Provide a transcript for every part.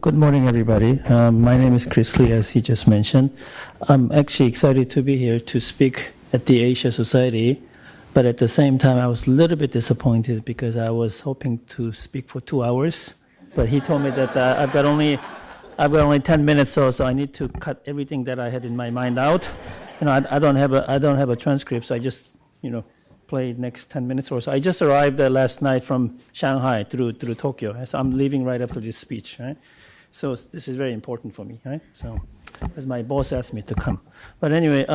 Good morning, everybody. My name is Chris Lee, as he just mentioned. I'm actually excited to be here to speak at the Asia Society, but at the same time, I was a little bit disappointed because I was hoping to speak for 2 hours, but he told me that I've got only 10 minutes, so I need to cut everything that I had in my mind out. I don't have a transcript, so I just play next 10 minutes or so. I just arrived last night from Shanghai through Tokyo, so I'm leaving right after this speech, right? So this is very important for me, right? So, as my boss asked me to come. But anyway,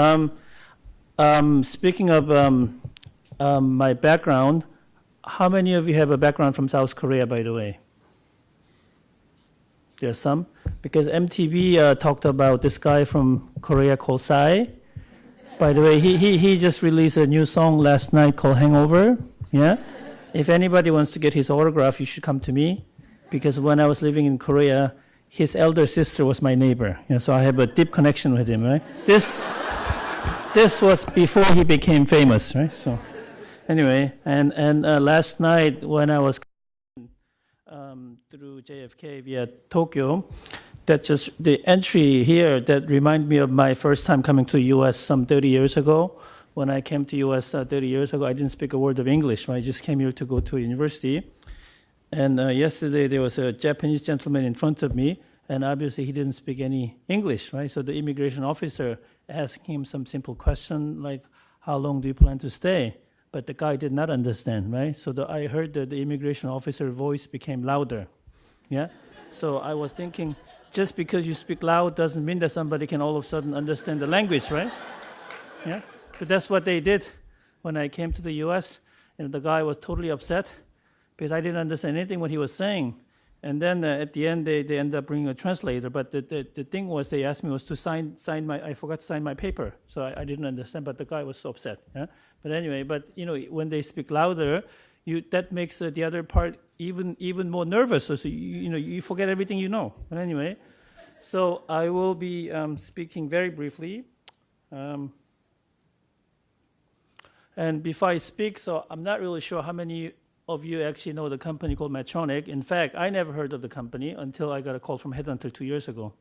speaking of my background, how many of you have a background from South Korea, by the way? There's some, because MTV talked about this guy from Korea called Psy. By the way, he just released a new song last night called Hangover. Yeah, if anybody wants to get his autograph, you should come to me, because when I was living in Korea, his elder sister was my neighbor. So I have a deep connection with him. Right? This was before he became famous. Right? So anyway, and last night when I was through JFK via Tokyo, that just the entry here that reminded me of my first time coming to the U.S. some 30 years ago. When I came to U.S. 30 years ago, I didn't speak a word of English. Right? I just came here to go to a university. And yesterday there was a Japanese gentleman in front of me, and obviously he didn't speak any English, right? So the immigration officer asked him some simple question like, "How long do you plan to stay?" But the guy did not understand, right? So I heard that the immigration officer voice became louder, yeah? So I was thinking, just because you speak loud doesn't mean that somebody can all of a sudden understand the language, right? Yeah. But that's what they did when I came to the U.S. And the guy was totally upset because I didn't understand anything what he was saying. And then at the end, they ended up bringing a translator. But the thing was, they asked me was to sign I forgot to sign my paper. So I didn't understand, but the guy was so upset. Yeah? But anyway, when they speak louder, that makes the other part even more nervous. So you forget everything you know. But anyway, so I will be speaking very briefly. And before I speak, so I'm not really sure how many of you actually know the company called Medtronic. In fact, I never heard of the company until I got a call from Headhunter 2 years ago.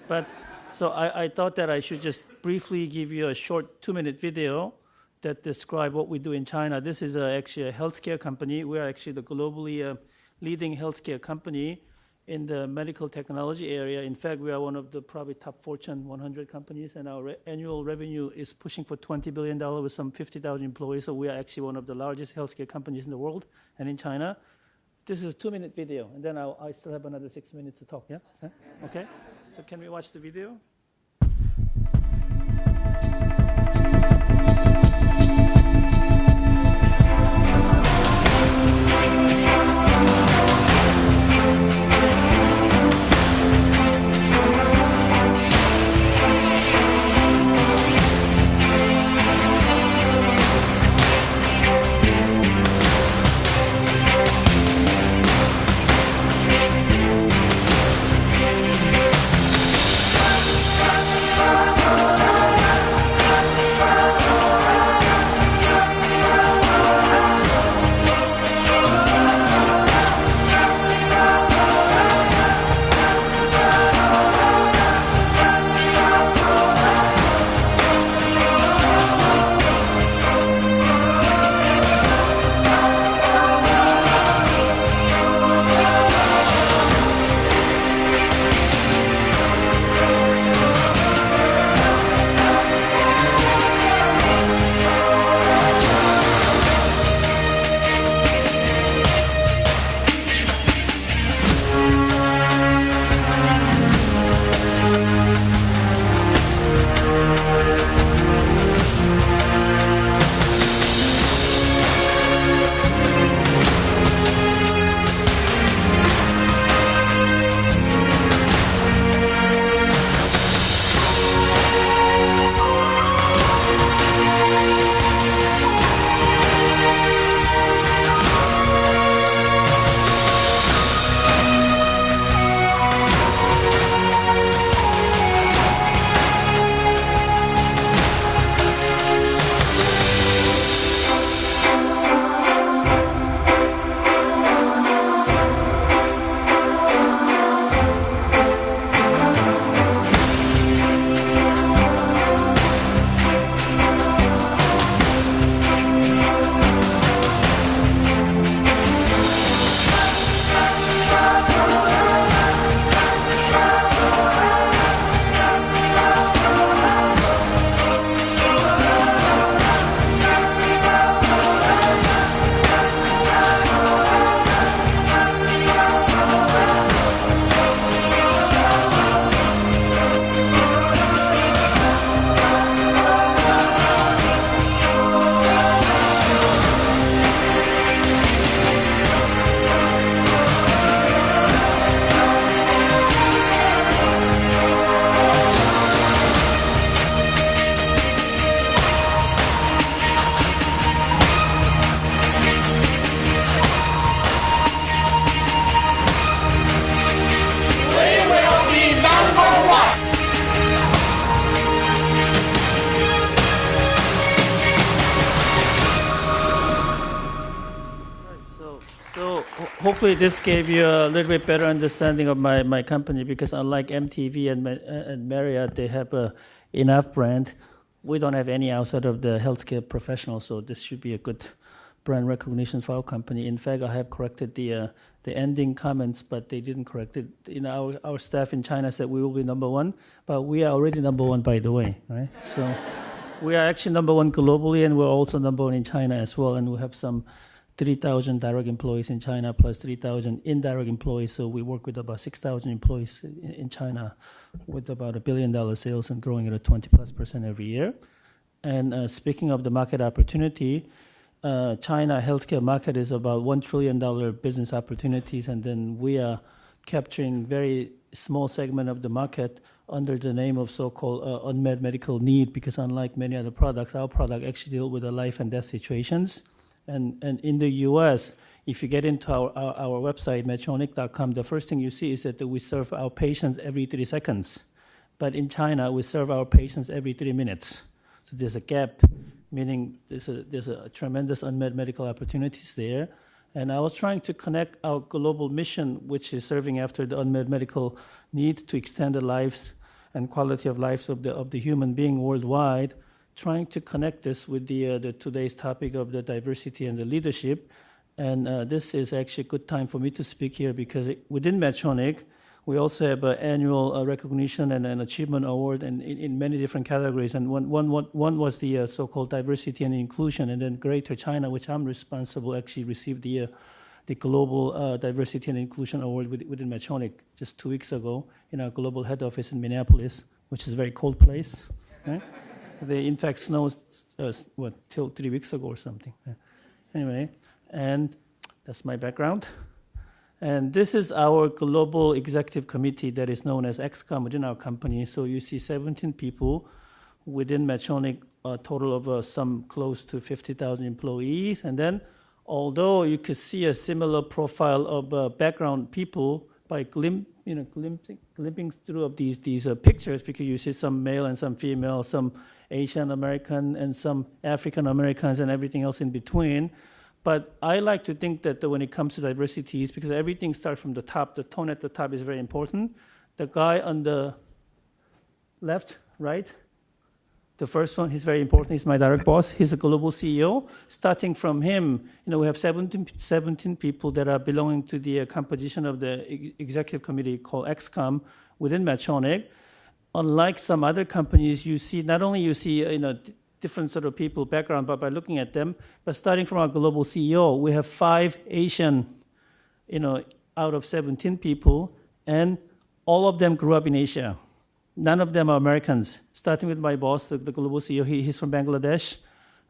But so I thought that I should just briefly give you a short 2-minute video that describe what we do in China. This is actually a healthcare company. We're actually the globally leading healthcare company in the medical technology area. In fact, we are one of the probably top Fortune 100 companies, and our annual revenue is pushing for $20 billion with some 50,000 employees. So we are actually one of the largest healthcare companies in the world and in China. This is a 2-minute video, and then I still have another 6 minutes to talk. Yeah? Okay? So can we watch the video? hopefully this gave you a little bit better understanding of my company, because unlike MTV and Marriott, they have enough brand. We don't have any outside of the healthcare professionals, so this should be a good brand recognition for our company. In fact, I have corrected the ending comments, but they didn't correct it. Our staff in China said we will be number one, but we are already number one, by the way, right? So we are actually number one globally, and we're also number one in China as well, and we have some 3,000 direct employees in China plus 3,000 indirect employees. So we work with about 6,000 employees in China with about $1 billion sales and growing at a 20+% every year. And speaking of the market opportunity, China healthcare market is about $1 trillion business opportunities, and then we are capturing very small segment of the market under the name of so-called unmet medical need, because unlike many other products, our product actually deal with the life and death situations. And in the US, if you get into our website, Medtronic.com, the first thing you see is that we serve our patients every 3 seconds. But in China, we serve our patients every 3 minutes. So there's a gap, meaning there's a tremendous unmet medical opportunities there. And I was trying to connect our global mission, which is serving after the unmet medical need to extend the lives and quality of lives of the human being worldwide, trying to connect this with the today's topic of the diversity and the leadership. And this is actually a good time for me to speak here, because within Medtronic, we also have an annual recognition and an achievement award in many different categories. And one was the so-called diversity and inclusion, and then Greater China, which I'm responsible, actually received the Global Diversity and Inclusion Award within Medtronic just 2 weeks ago in our global head office in Minneapolis, which is a very cold place. Right? They, in fact, snowed, till 3 weeks ago or something. Anyway, and that's my background. And this is our global executive committee that is known as XCOM within our company. So you see 17 people within Medtronic, a total of some close to 50,000 employees. And then, although you could see a similar profile of background people by glimpsing through of these pictures, because you see some male and some female, some Asian American and some African Americans and everything else in between. But I like to think that when it comes to diversities, because everything starts from the top, the tone at the top is very important. The guy on the left, right, the first one, he's very important. He's my direct boss. He's a global CEO. Starting from him, we have 17 people that are belonging to the composition of the executive committee called XCOM within Medtronic. Unlike some other companies, you see, not only you see, different sort of people background, but by looking at them, but starting from our global CEO, we have 5 Asian, out of 17 people, and all of them grew up in Asia. None of them are Americans. Starting with my boss, the global CEO, he's from Bangladesh.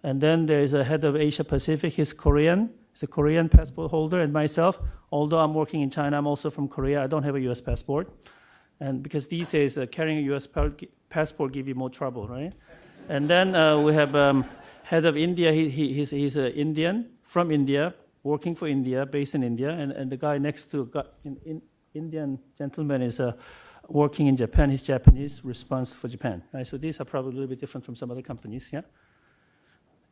And then there's a head of Asia Pacific, he's Korean. He's a Korean passport holder. And myself, although I'm working in China, I'm also from Korea. I don't have a US passport. And because these days, carrying a US passport gives you more trouble, right? And then we have head of India. He's an Indian, from India, working for India, based in India. And the guy next to Indian gentleman is working in Japan. He's Japanese, responsible for Japan. Right? So these are probably a little bit different from some other companies. Yeah.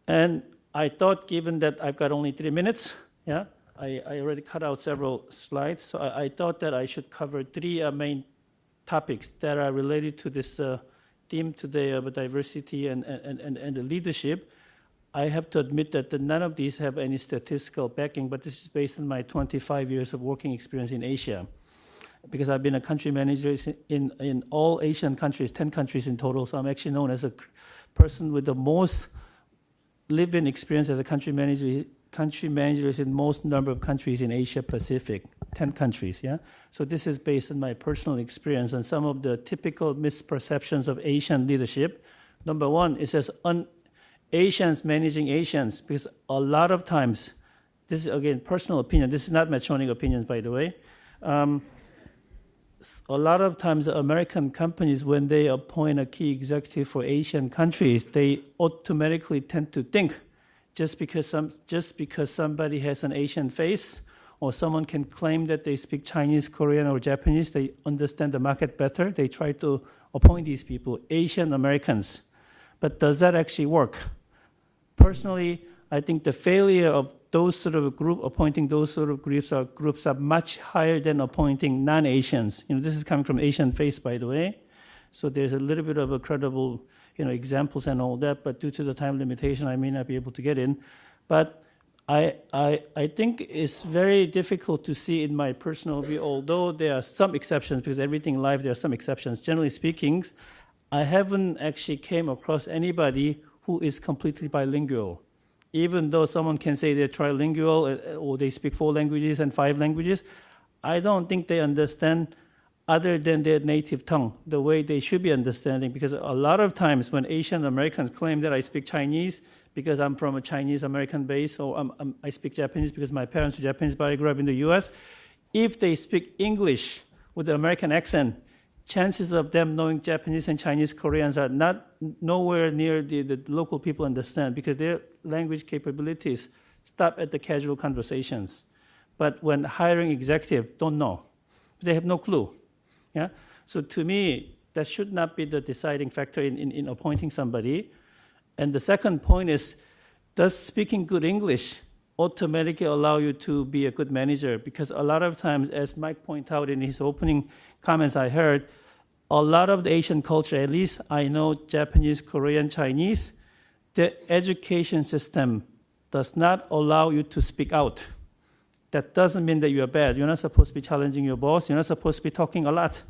And I thought, given that I've got only 3 minutes, I already cut out several slides. So I thought that I should cover 3 main topics that are related to this theme today of diversity and the leadership. I have to admit that none of these have any statistical backing, but this is based on my 25 years of working experience in Asia. Because I've been a country manager in all Asian countries, 10 countries in total, so I'm actually known as a person with the most live-in experience as a country managers in most number of countries in Asia Pacific, 10 countries, yeah? So this is based on my personal experience and some of the typical misperceptions of Asian leadership. Number one, it says Asians managing Asians, because a lot of times, this is again personal opinion, this is not Medtronic opinions, by the way. A lot of times American companies, when they appoint a key executive for Asian countries, they automatically tend to think just because somebody has an Asian face or someone can claim that they speak Chinese, Korean, or Japanese, they understand the market better, they try to appoint these people, Asian Americans. But does that actually work? Personally, I think the failure of those sort of appointing those sort of groups are much higher than appointing non-Asians. This is coming from Asian Face, by the way. So there's a little bit of a credible, examples and all that, but due to the time limitation, I may not be able to get in. But I think it's very difficult to see in my personal view, although there are some exceptions, because everything in life, there are some exceptions. Generally speaking, I haven't actually came across anybody who is completely bilingual. Even though someone can say they're trilingual or they speak 4 languages and 5 languages, I don't think they understand other than their native tongue, the way they should be understanding. Because a lot of times when Asian Americans claim that I speak Chinese because I'm from a Chinese American base, or I speak Japanese because my parents are Japanese, but I grew up in the US, if they speak English with the American accent, chances of them knowing Japanese and Chinese Koreans are nowhere near the local people understand, because their language capabilities stop at the casual conversations. But when hiring executive, don't know. They have no clue. Yeah? So to me, that should not be the deciding factor in appointing somebody. And the second point is, does speaking good English automatically allow you to be a good manager? Because a lot of times, as Mike pointed out in his opening comments I heard, a lot of the Asian culture, at least I know Japanese, Korean, Chinese, the education system does not allow you to speak out. That doesn't mean that you are bad. You're not supposed to be challenging your boss. You're not supposed to be talking a lot.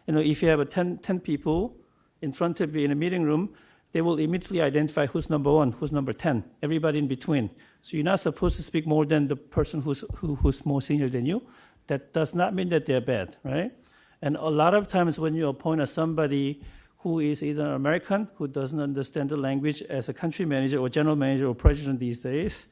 If you have 10 people in front of you in a meeting room, they will immediately identify who's number 1, who's number 10, everybody in between. So you're not supposed to speak more than the person who's more senior than you. That does not mean that they're bad, right? And a lot of times when you appoint somebody who is either an American, who doesn't understand the language as a country manager or general manager or president these days,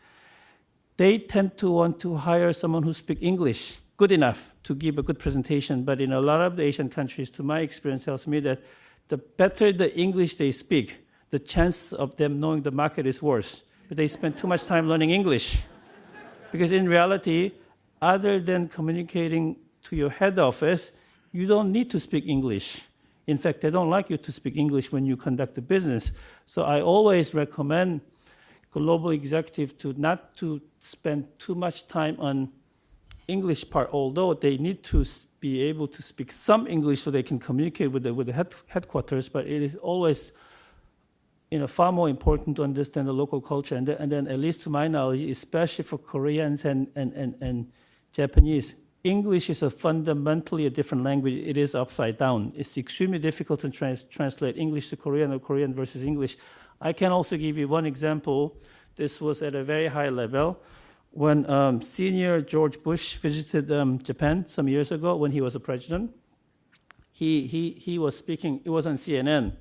they tend to want to hire someone who speaks English good enough to give a good presentation. But in a lot of the Asian countries, to my experience, tells me that the better the English they speak, the chance of them knowing the market is worse. But they spend too much time learning English. Because in reality, other than communicating to your head office, you don't need to speak English. In fact, they don't like you to speak English when you conduct the business. So I always recommend global executive to not to spend too much time on English part, although they need to be able to speak some English so they can communicate with the headquarters, but it is always far more important to understand the local culture. And then at least to my knowledge, especially for Koreans and Japanese, English is fundamentally a different language. It is upside down. It's extremely difficult to translate English to Korean or Korean versus English. I can also give you one example. This was at a very high level. When senior George Bush visited Japan some years ago when he was a president, he was speaking, it was on CNN,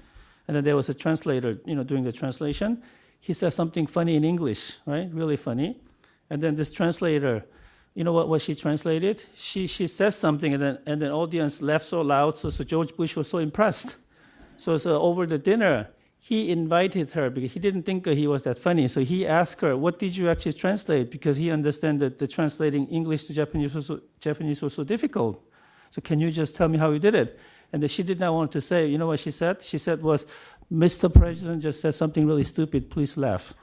and then there was a translator, doing the translation. He said something funny in English, right? Really funny. And then this translator, what she translated? She says something, and then audience laughed so loud, so George Bush was so impressed. So over the dinner, he invited her because he didn't think he was that funny. So he asked her, what did you actually translate? Because he understood that the translating English to Japanese was so difficult. So can you just tell me how you did it? And then she did not want to say. You know what she said? She said was, Mr. President just said something really stupid. Please laugh.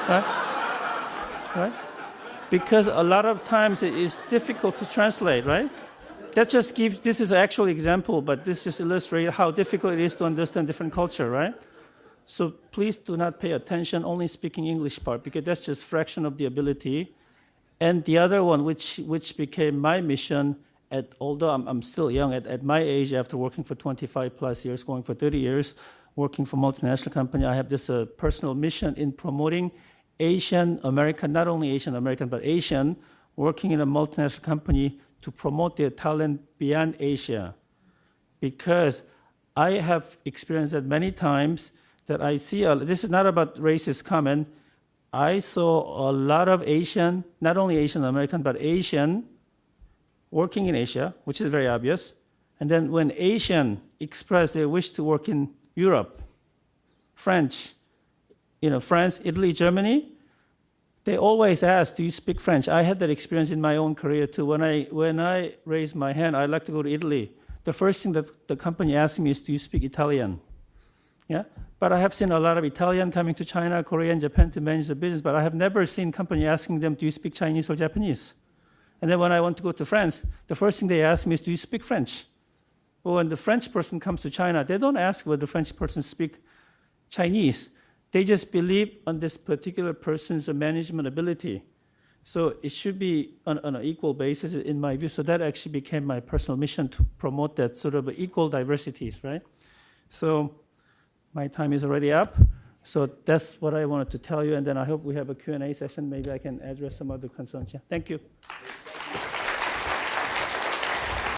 Right? Because a lot of times it is difficult to translate, right? This is an actual example, but this just illustrates how difficult it is to understand different culture, right? So please do not pay attention only speaking English part, because that's just fraction of the ability. And the other one, which became my mission, although I'm still young, at my age, after working for 25 plus years, going for 30 years, working for multinational company, I have this personal mission in promoting Asian American, not only Asian American, but Asian, working in a multinational company to promote their talent beyond Asia. Because I have experienced that many times that I see, this is not about racist comment, I saw a lot of Asian, not only Asian American, but Asian working in Asia, which is very obvious. And then when Asian express their wish to work in Europe, France, Italy, Germany, they always ask, do you speak French? I had that experience in my own career too. When I raised my hand, I'd like to go to Italy. The first thing that the company asked me is, do you speak Italian? Yeah, but I have seen a lot of Italian coming to China, Korea, and Japan to manage the business, but I have never seen company asking them, do you speak Chinese or Japanese? And then when I want to go to France, the first thing they ask me is, do you speak French? Well, when the French person comes to China, they don't ask whether the French person speak Chinese. They just believe on this particular person's management ability. So it should be on an equal basis in my view. So that actually became my personal mission to promote that sort of equal diversities, right? So my time is already up. So that's what I wanted to tell you. And then I hope we have a Q&A session. Maybe I can address some other concerns. Yeah. Thank you.